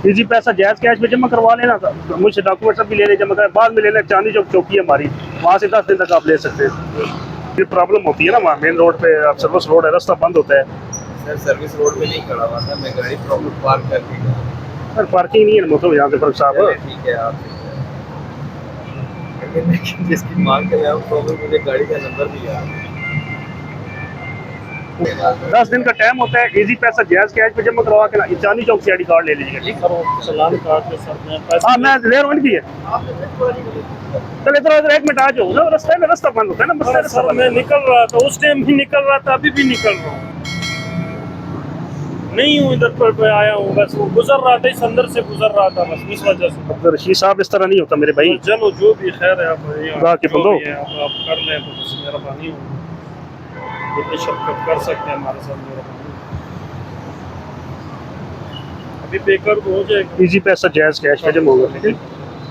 Easy पैसा जायज़ cash में जमा करवा लेना, मुझसे डॉक्यूमेंट सब भी लेने जमा करें, बाद में लेना। चांदनी चौक चौकी है हमारी, वहाँ से 10 दिन तक आप ले सकते हैं। ये प्रॉब्लम होती है ना, वहाँ मेन रोड पे सर्विस रोड है, रास्ता बंद होता है। सर सर्विस रोड पे नहीं खड़ा हुआ था मैं, गाड़ी प्रॉपर पार्क करके गया। सर पार्किंग नहीं है मतलब यहाँ पे फर्क साहब। चलिए ठीक है आप, लेकिन जिसकी मांग कर रहा हूँ प्रॉपर मुझे गाड़ी का नंबर दिया। 10 दिन का टाइम होता है। इजी पैसा जायज़ कैश पे जमा करवा के ना चांदनी चौक से आईडी कार्ड ले लीजिएगा। ठीक सर वो चालान काट के सर मैं पैसे हाँ, मैं ले रहा हूँ इनकी है। चल इधर 1 मिनट आ जाओ ना, रास्ते में रास्ता बंद होता है ना, मसला रास्ता सर बंद मैं निकल रहा था उस टाइम भी निकल रहा था, अभी भी निकल रहा हूँ, नहीं हूँ इधर पर मैं आया हूँ, बस वो गुजर रहा था, इस अंदर से गुजर रहा था, बस इस वजह से। है। रशीद साहब इस तरह नहीं होता मेरे भाई। चलो जो भी खैर है, खुदा के जो बंदो। भी है आप कर लें तो बस मेहरबानी होगी, जितनी शफकत कर सकते हैं हमारे साथ मेहरबानी। अभी पे कर दो हो जाएगा। इजी पैसा जायज़ कैश पे जमा होगा। ठीक है।